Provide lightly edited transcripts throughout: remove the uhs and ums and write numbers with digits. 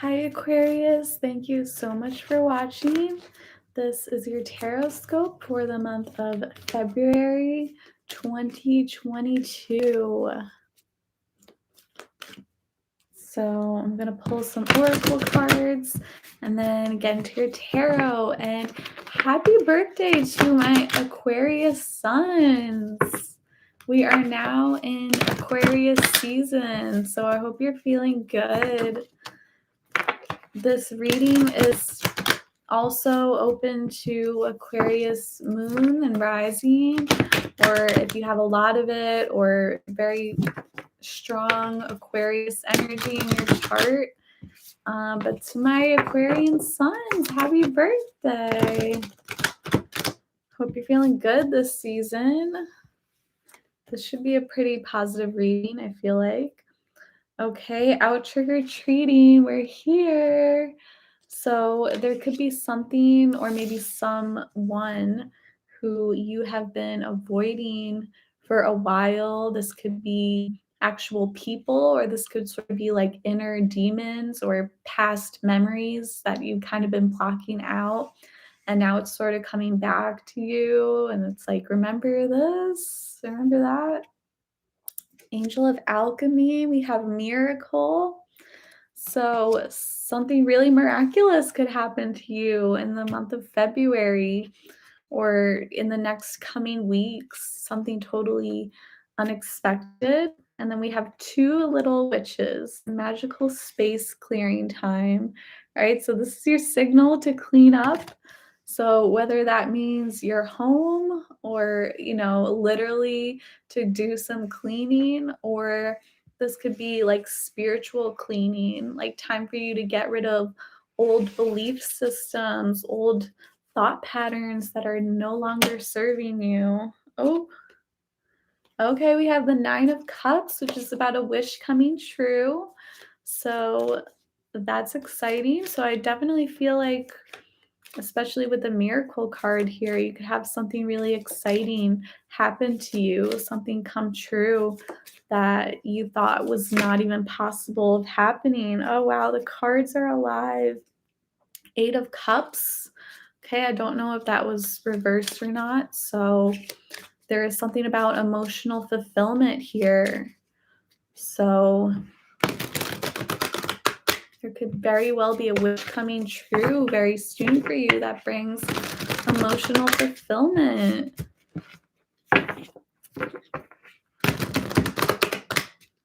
Hi, Aquarius. Thank you so much for watching. This is your tarot scope for the month of February 2022. So I'm going to pull some oracle cards and then get into your tarot. And happy birthday to my Aquarius sons. We are now in Aquarius season, so I hope you're feeling good. This reading is also open to Aquarius moon and rising, or if you have a lot of it or very strong Aquarius energy in your chart. But to my Aquarian sons, happy birthday. Hope you're feeling good this season. This should be a pretty positive reading, I feel like. Okay, out trick-or-treating, we're here. So there could be something or maybe someone who you have been avoiding for a while. This could be actual people, or this could sort of be like inner demons or past memories that you've kind of been blocking out. And now it's sort of coming back to you. And it's like, remember this? Remember that? Angel of Alchemy, we have Miracle. So something really miraculous could happen to you in the month of February or in the next coming weeks, something totally unexpected. And then we have two little witches, magical space clearing time. All right, so this is your signal to clean up. So whether that means your home or, literally to do some cleaning, or this could be like spiritual cleaning, like time for you to get rid of old belief systems, old thought patterns that are no longer serving you. Oh, okay, we have the Nine of Cups, which is about a wish coming true. So that's exciting. So I definitely feel like, especially with the Miracle card here, you could have something really exciting happen to you, something come true that you thought was not even possible of happening. Oh, wow, the cards are alive. Eight of Cups. Okay, I don't know if that was reversed or not. So there is something about emotional fulfillment here. So there could very well be a wish coming true very soon for you that brings emotional fulfillment.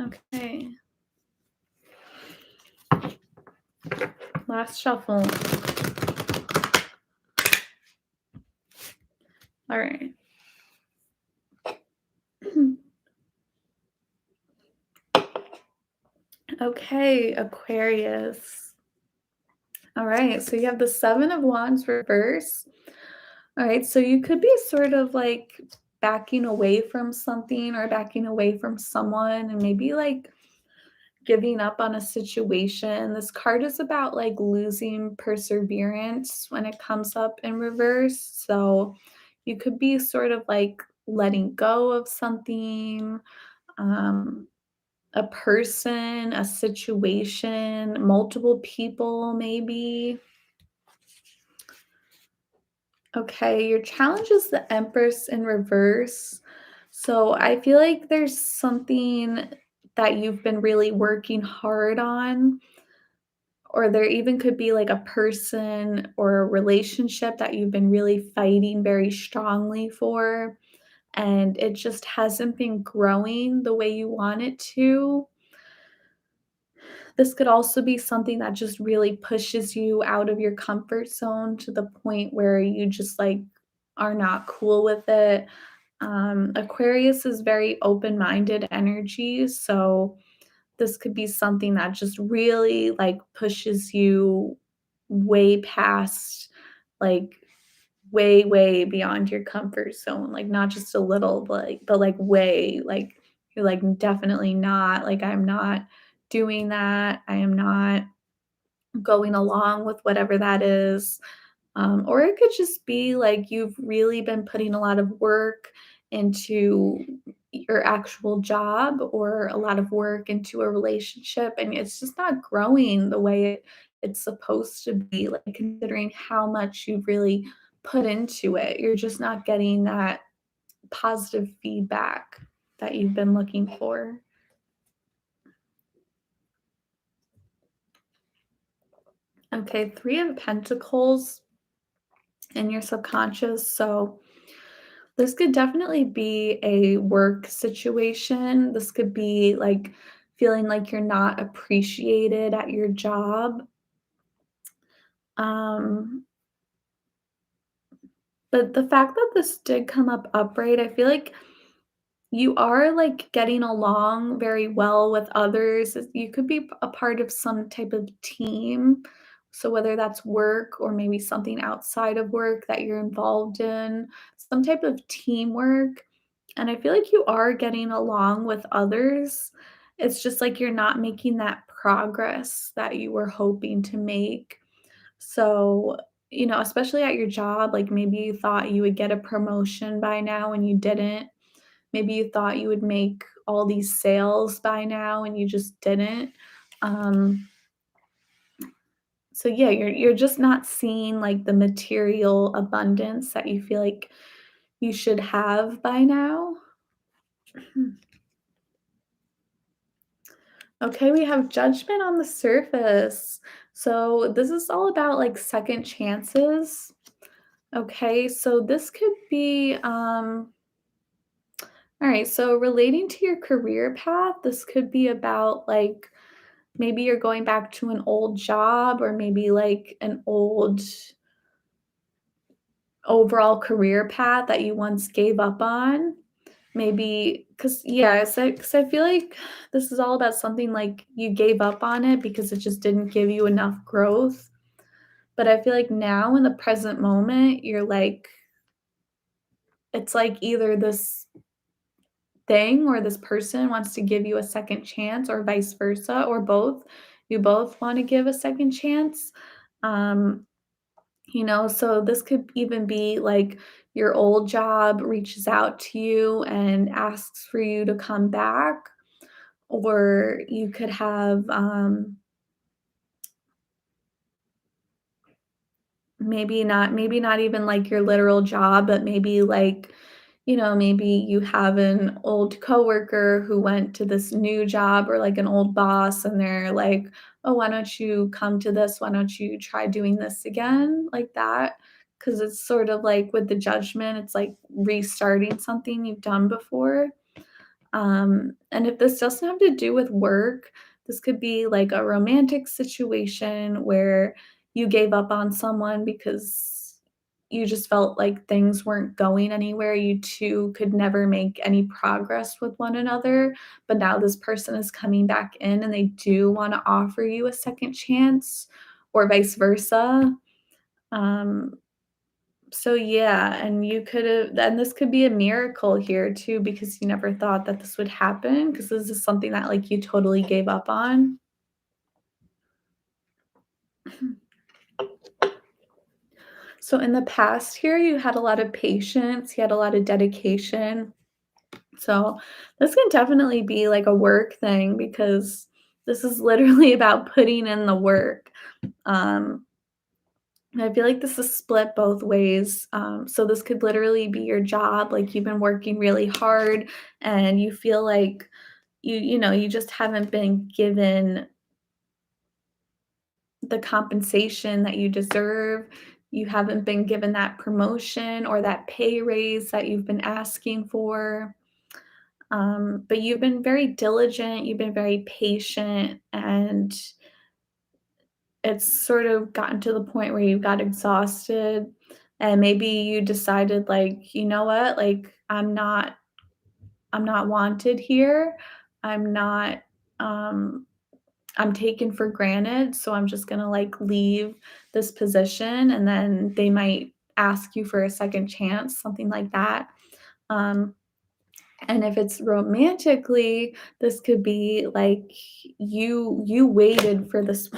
Okay. Last shuffle. All right. Okay, Aquarius. All right, so you have the Seven of Wands reverse. All right, so you could be sort of like backing away from something or backing away from someone and maybe like giving up on a situation. This card is about like losing perseverance when it comes up in reverse. So you could be sort of like letting go of something, um, a person, a situation, multiple people, maybe. Okay, your challenge is the Empress in reverse. So I feel like there's something that you've been really working hard on, or there even could be like a person or a relationship that you've been really fighting very strongly for, and it just hasn't been growing the way you want it to. This could also be something that just really pushes you out of your comfort zone to the point where you just like are not cool with it. Aquarius is very open-minded energy, so this could be something that just really like pushes you way past, like way, way beyond your comfort zone. Like not just a little, but like way, like you're like definitely not, like I'm not doing that. I am not going along with whatever that is. Or it could just be like you've really been putting a lot of work into your actual job or a lot of work into a relationship, and it's just not growing the way it's supposed to be, like, considering how much you've really put into it. You're just not getting that positive feedback that you've been looking for. Okay, 3 of Pentacles in your subconscious, so this could definitely be a work situation. This could be, like, feeling like you're not appreciated at your job. Um, but the fact that this did come up upright, I feel like you are, like, getting along very well with others. You could be a part of some type of team. So whether that's work or maybe something outside of work that you're involved in, some type of teamwork. And I feel like you are getting along with others. It's just like you're not making that progress that you were hoping to make. So, especially at your job, like maybe you thought you would get a promotion by now and you didn't. Maybe you thought you would make all these sales by now and you just didn't. Um, so yeah, you're just not seeing like the material abundance that you feel like you should have by now. Okay, we have judgment on the surface. So this is all about like second chances. Okay, so this could be all right, so relating to your career path, this could be about like maybe you're going back to an old job or maybe like an old overall career path that you once gave up on. Maybe because, yeah, so 'cause I feel like this is all about something like you gave up on it because it just didn't give you enough growth. But I feel like now in the present moment, you're like, it's like either this thing or this person wants to give you a second chance or vice versa or both. You both want to give a second chance. Um, so this could even be like your old job reaches out to you and asks for you to come back, or you could have maybe not even like your literal job, but maybe like, maybe you have an old coworker who went to this new job or like an old boss and they're like, "Oh, why don't you come to this? Why don't you try doing this again?" Like that. Because it's sort of like with the judgment, it's like restarting something you've done before. And if this doesn't have to do with work, this could be like a romantic situation where you gave up on someone because you just felt like things weren't going anywhere. You two could never make any progress with one another. But now this person is coming back in and they do want to offer you a second chance, or vice versa. Um, so yeah, and you could have and this could be a miracle here too because you never thought that this would happen because this is something that like you totally gave up on. So in the past here, you had a lot of patience, you had a lot of dedication. So this can definitely be like a work thing because this is literally about putting in the work. Um, and I feel like this is split both ways. So this could literally be your job, like you've been working really hard and you feel like you just haven't been given the compensation that you deserve. You haven't been given that promotion or that pay raise that you've been asking for. But you've been very diligent, you've been very patient, and it's sort of gotten to the point where you got exhausted and maybe you decided like, "You know what? Like I'm not wanted here. I'm not um I'm taken for granted, so I'm just going to like leave this position and then they might ask you for a second chance, something like that." Um and if it's romantically, this could be like you waited for this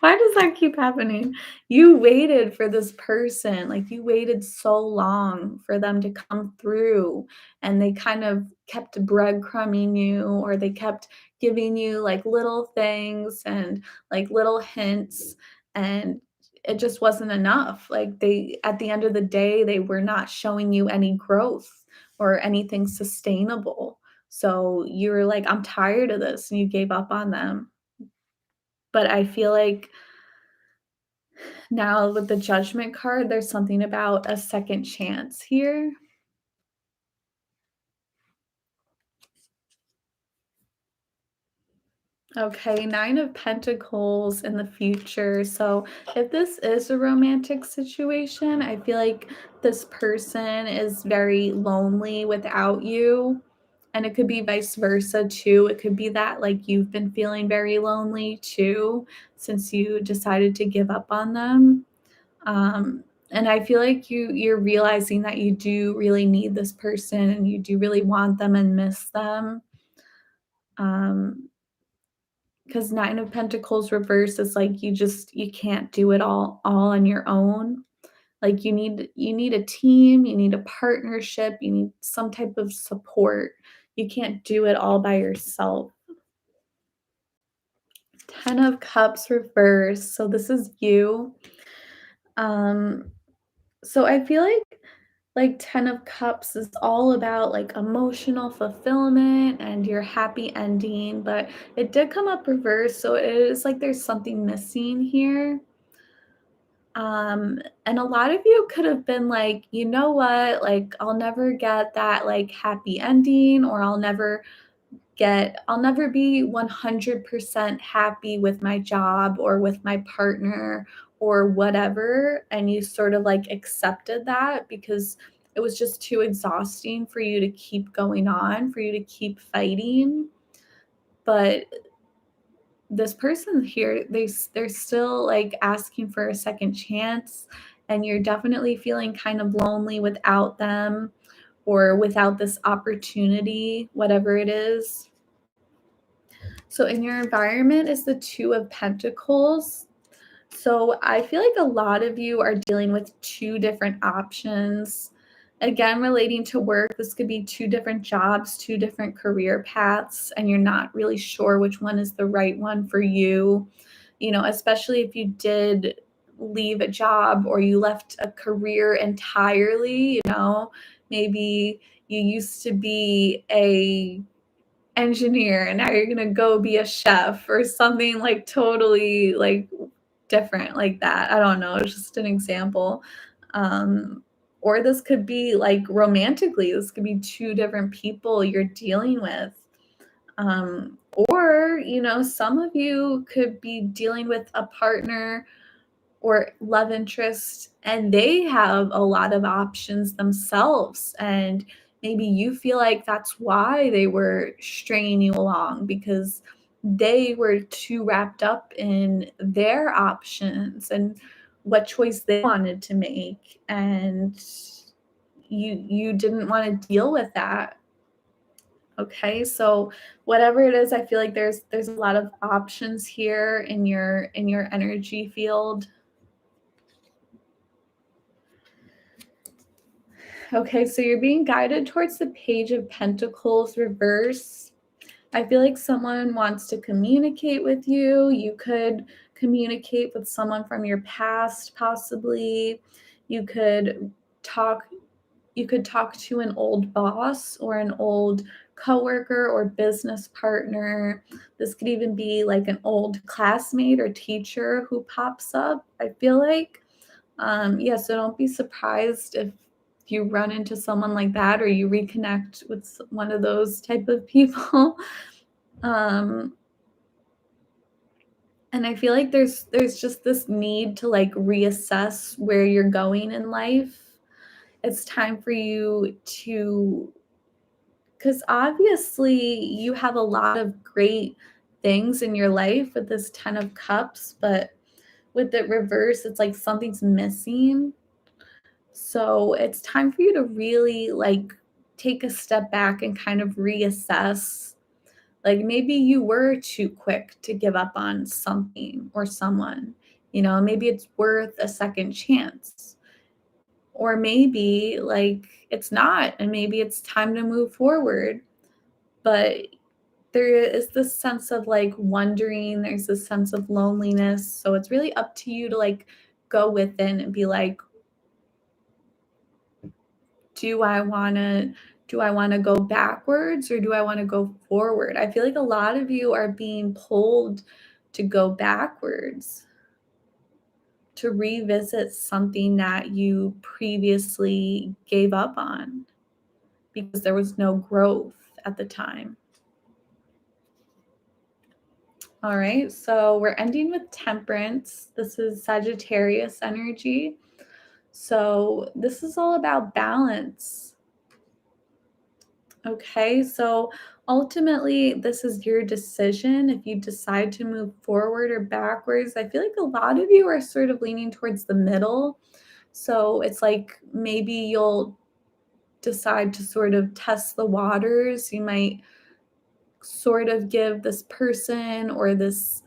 Why does that keep happening? You waited for this person, like, you waited so long for them to come through, and they kind of kept breadcrumbing you, or they kept giving you, like, little things and, like, little hints, and it just wasn't enough. Like, they at the end of the day, they were not showing you any growth or anything sustainable. So, you were like, "I'm tired of this," and you gave up on them. But I feel like now with the judgment card, there's something about a second chance here. Okay, 9 of Pentacles in the future. So, if this is a romantic situation, I feel like this person is very lonely without you. And it could be vice versa too. It could be that like you've been feeling very lonely too since you decided to give up on them. And I feel like you're realizing that you do really need this person and you do really want them and miss them. Um, because 9 of Pentacles reverse is like you can't do it all on your own. Like you need a team, you need a partnership, you need some type of support. You can't do it all by yourself. 10 of Cups reverse. So this is you. Um, so I feel like 10 of Cups is all about like emotional fulfillment and your happy ending, but it did come up reverse, so it is like there's something missing here. And a lot of you could have been like, you know what, like I'll never get that like happy ending, or I'll never be 100% happy with my job or with my partner or whatever. And you sort of like accepted that because it was just too exhausting for you to keep going on, for you to keep fighting. But this person here, they're still like asking for a second chance, and you're definitely feeling kind of lonely without them or without this opportunity, whatever it is. So in your environment is the 2 of Pentacles. So I feel like a lot of you are dealing with 2 different options. Again, relating to work, this could be 2 different jobs, 2 different career paths, and you're not really sure which one is the right one for you. You know, especially if you did leave a job or you left a career entirely, you know, maybe you used to be a engineer and now you're gonna go be a chef or something like totally like different like that. I don't know, it's just an example. Um, or this could be like romantically, this could be 2 different people you're dealing with. Or, you know, some of you could be dealing with a partner or love interest, and they have a lot of options themselves, and maybe you feel like that's why they were stringing you along, because they were too wrapped up in their options and what choice they wanted to make, and you didn't want to deal with that. Okay, so whatever it is, I feel like there's a lot of options here in your energy field. Okay, so you're being guided towards the Page of Pentacles reverse. I feel like someone wants to communicate with you. You could communicate with someone from your past, possibly. You could talk you could talk to an old boss or an old coworker or business partner. This could even be like an old classmate or teacher who pops up, I feel like. Yeah, so don't be surprised if you run into someone like that or you reconnect with one of those type of people. Um, and I feel like there's just this need to like reassess where you're going in life. It's time for you to, because obviously you have a lot of great things in your life with this 10 of cups, but with it reverse, it's like something's missing. So it's time for you to really like take a step back and kind of reassess Like maybe you were too quick to give up on something or someone. Maybe it's worth a second chance. Or maybe like it's not, and maybe it's time to move forward. But there is this sense of like wondering, there's this sense of loneliness. So it's really up to you to like go within and be like, do I want to go backwards or do I want to go forward? I feel like a lot of you are being pulled to go backwards, to revisit something that you previously gave up on because there was no growth at the time. All right, so we're ending with Temperance. This is Sagittarius energy. So this is all about balance. Okay, so ultimately, this is your decision if you decide to move forward or backwards. I feel like a lot of you are sort of leaning towards the middle. So it's like maybe you'll decide to sort of test the waters. You might sort of give this person or this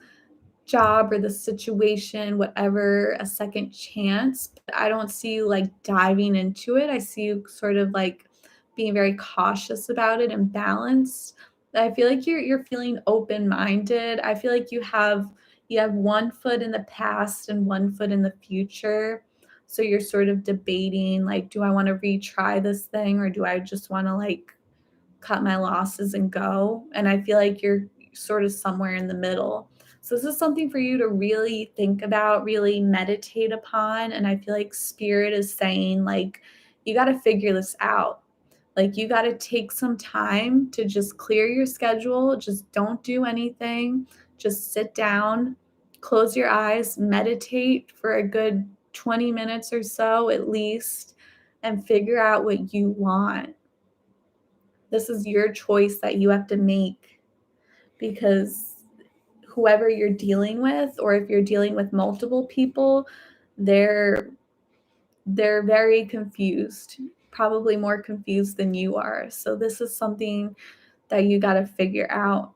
job or the situation, whatever, a second chance. But I don't see you like diving into it. I see you sort of like being very cautious about it and balanced. I feel like you're feeling open-minded. I feel like you have one foot in the past and one foot in the future. So you're sort of debating like, do I want to retry this thing or do I just want to like cut my losses and go? And I feel like you're sort of somewhere in the middle. So this is something for you to really think about, really meditate upon. And I feel like spirit is saying like, you got to figure this out. Like you got to take some time to just clear your schedule. Just don't do anything. Just sit down, close your eyes, meditate for a good 20 minutes or so at least, and figure out what you want. This is your choice that you have to make, because whoever you're dealing with, or if you're dealing with multiple people, they're very confused, probably more confused than you are. So this is something that you got to figure out.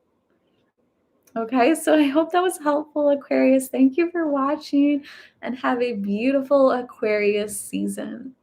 Okay, so I hope that was helpful, Aquarius. Thank you for watching and have a beautiful Aquarius season.